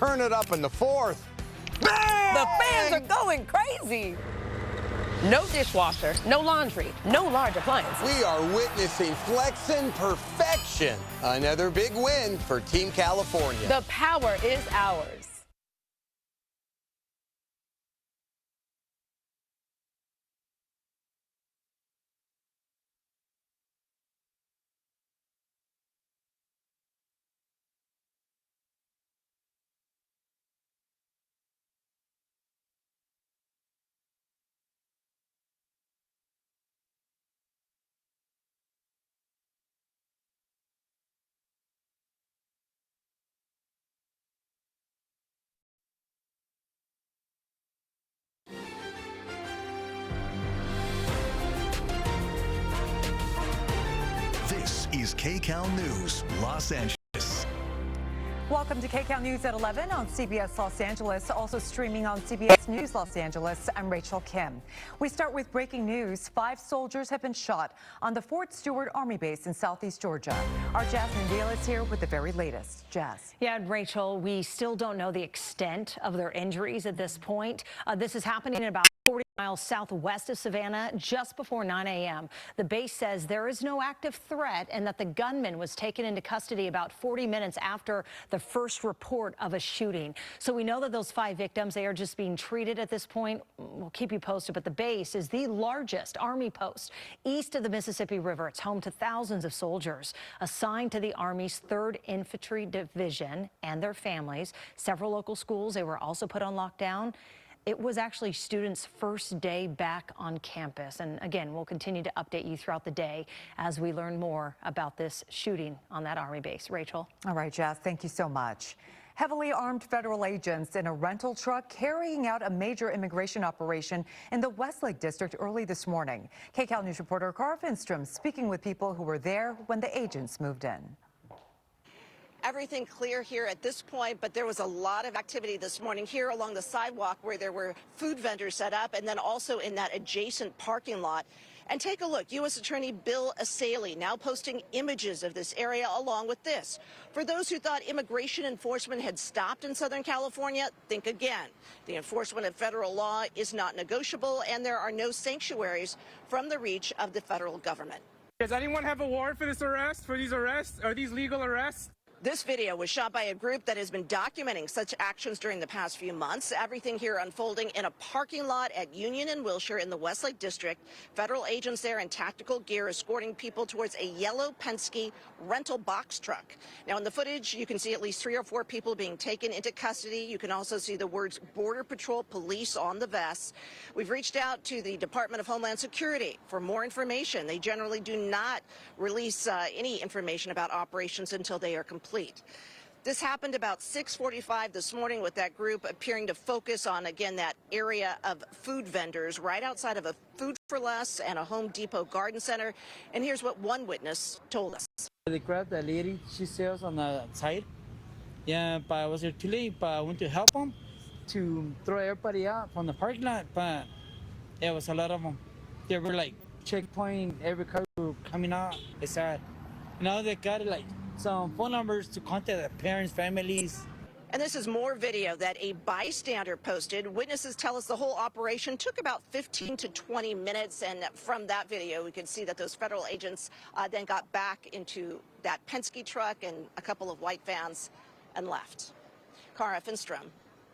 turn it up in the fourth. Bang! The fans are going crazy. No dishwasher, no laundry, no large appliances. We are witnessing flexing perfection. Another big win for Team California. The power is ours. This is KCAL News, Los Angeles. Welcome to KCAL News at 11 on CBS Los Angeles, also streaming on CBS News Los Angeles. I'm Rachel Kim. We start with breaking news. 5 soldiers have been shot on the Fort Stewart Army Base in Southeast Georgia. Our Jasmine Dale is here with the very latest. Jazz. Yeah, and Rachel, we still don't know the extent of their injuries at this point. This is happening about 40 miles southwest of Savannah just before 9 a.m. The base says there is no active threat and that the gunman was taken into custody about 40 minutes after the first report of a shooting. So we know that those 5 victims, they are just being treated at this point. We'll keep you posted, but the base is the largest Army post east of the Mississippi River. It's home to thousands of soldiers assigned to the Army's 3rd Infantry Division and their families. Several local schools, they were also put on lockdown. It was actually students' first day back on campus. And again, we'll continue to update you throughout the day as we learn more about this shooting on that Army base. Rachel. All right, Jazz, thank you so much. Heavily armed federal agents in a rental truck carrying out a major immigration operation in the Westlake district early this morning. KCAL News reporter Cara Finstrom speaking with people who were there when the agents moved in. Everything clear here at this point, but there was a lot of activity this morning here along the sidewalk where there were food vendors set up and then also in that adjacent parking lot. And take a look, U.S. Attorney Bill Asaley now posting images of this area along with this. For those who thought immigration enforcement had stopped in Southern California, think again. The enforcement of federal law is not negotiable and there are no sanctuaries from the reach of the federal government. Does anyone have a warrant for this arrest, for these arrests? Are these legal arrests? This video was shot by a group that has been documenting such actions during the past few months. Everything here unfolding in a parking lot at Union and Wilshire in the Westlake District. Federal agents there in tactical gear escorting people towards a yellow Penske rental box truck. Now, in the footage, you can see at least 3 or 4 people being taken into custody. You can also see the words Border Patrol Police on the vests. We've reached out to the Department of Homeland Security for more information. They generally do not release any information about operations until they are complete. This happened about 6:45 this morning with that group appearing to focus on, again, that area of food vendors right outside of a Food for Less and a Home Depot garden center. And here's what one witness told us. They grabbed that lady. She sells on the side. Yeah, but I was there too late, but I went to help them to throw everybody out from the parking lot. But it was a lot of them. They were like checkpointing every car coming out. It's sad. Now they got it like some phone numbers to contact their parents, families. And this is more video that a bystander posted. Witnesses tell us the whole operation took about 15 to 20 minutes. And from that video, we could see that those federal agents then got back into that Penske truck and a couple of white vans and left. Cara Finstrom,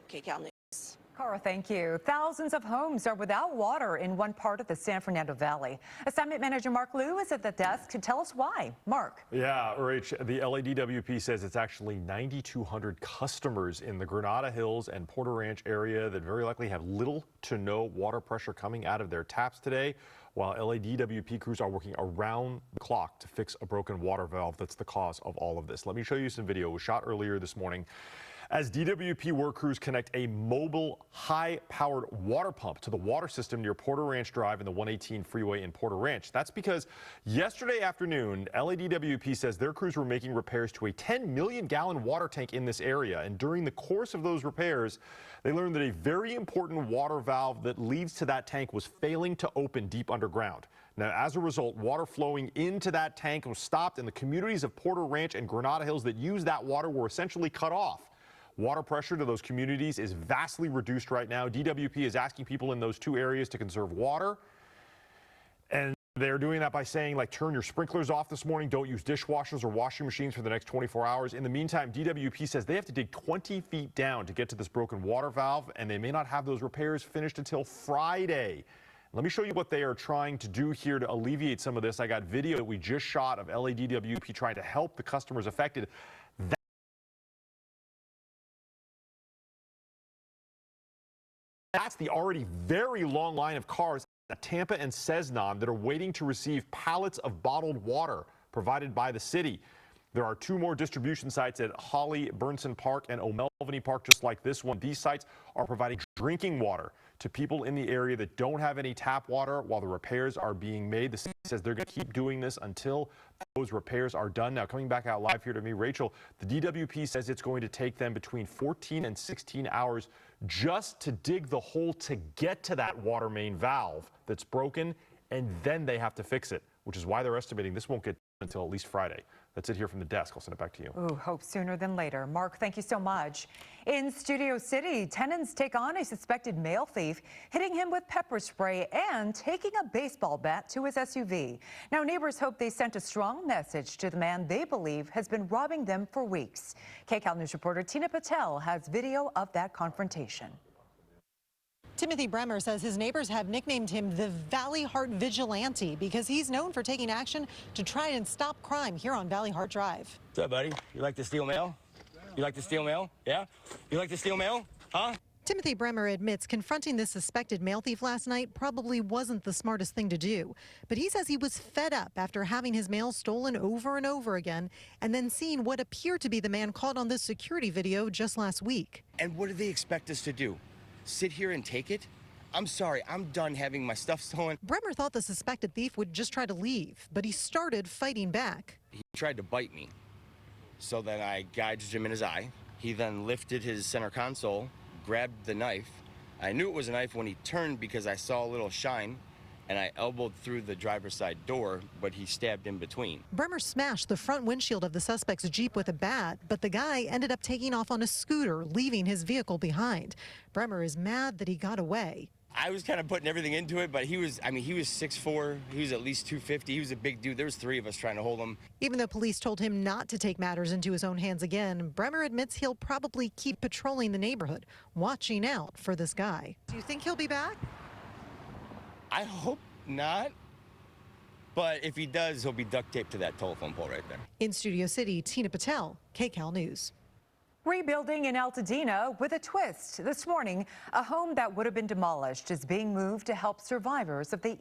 KCAL News. Cara, thank you. Thousands of homes are without water in one part of the San Fernando Valley. Assignment Manager Mark Liu is at the desk to tell us why. Mark. Yeah, Rich, the LADWP says it's actually 9,200 customers in the Granada Hills and Porter Ranch area that very likely have little to no water pressure coming out of their taps today, while LADWP crews are working around the clock to fix a broken water valve that's the cause of all of this. Let me show you some video. It was shot earlier this morning as DWP work crews connect a mobile, high-powered water pump to the water system near Porter Ranch Drive and the 118 freeway in Porter Ranch. That's because yesterday afternoon, LADWP says their crews were making repairs to a 10 million gallon water tank in this area. And during the course of those repairs, they learned that a very important water valve that leads to that tank was failing to open deep underground. Now, as a result, water flowing into that tank was stopped, and the communities of Porter Ranch and Granada Hills that use that water were essentially cut off. Water pressure to those communities is vastly reduced right now. DWP is asking people in those two areas to conserve water. And they're doing that by saying, like, turn your sprinklers off this morning. Don't use dishwashers or washing machines for the next 24 hours. In the meantime, DWP says they have to dig 20 feet down to get to this broken water valve, and they may not have those repairs finished until Friday. Let me show you what they are trying to do here to alleviate some of this. I got video that we just shot of LADWP trying to help the customers affected. That's the already very long line of cars at Tampa and Cessnon that are waiting to receive pallets of bottled water provided by the city. There are two more distribution sites at Holly Burnson Park and O'Melveny Park, just like this one. These sites are providing drinking water to people in the area that don't have any tap water while the repairs are being made. The city says they're going to keep doing this until those repairs are done. Now, coming back out live here to me, Rachel, the DWP says it's going to take them between 14 and 16 hours just to dig the hole to get to that water main valve that's broken, and then they have to fix it, which is why they're estimating this won't get done until at least Friday. That's it here from the desk. I'll send it back to you. Ooh, hope sooner than later. Mark, thank you so much. In Studio City, tenants take on a suspected mail thief, hitting him with pepper spray and taking a baseball bat to his SUV. Now, neighbors hope they sent a strong message to the man they believe has been robbing them for weeks. KCAL News reporter Tina Patel has video of that confrontation. Timothy Bremer says his neighbors have nicknamed him the Valley Heart Vigilante because he's known for taking action to try and stop crime here on Valley Heart Drive. What's up, buddy? You like to steal mail? You like to steal mail? Yeah? You like to steal mail? Huh? Timothy Bremer admits confronting the suspected mail thief last night probably wasn't the smartest thing to do. But he says he was fed up after having his mail stolen over and over again and then seeing what appeared to be the man caught on this security video just last week. And what do they expect us to do? Sit here and take it? I'm sorry, I'm done having my stuff stolen. Bremer thought the suspected thief would just try to leave, but he started fighting back. He tried to bite me, so then I gouged him in his eye. He then lifted his center console, grabbed the knife. I knew it was a knife when he turned because I saw a little shine, and I elbowed through the driver's side door, but he stabbed in between. Bremer smashed the front windshield of the suspect's Jeep with a bat, but the guy ended up taking off on a scooter, leaving his vehicle behind. Bremer is mad that he got away. I was kind of putting everything into it, but he was 6'4", he was at least 250, he was a big dude. There was three of us trying to hold him. Even though police told him not to take matters into his own hands again, Bremer admits he'll probably keep patrolling the neighborhood, watching out for this guy. Do you think he'll be back? I hope not, but if he does, he'll be duct taped to that telephone pole right there. In Studio City, Tina Patel, KCAL News. Rebuilding in Altadena with a twist. This morning, a home that would have been demolished is being moved to help survivors of the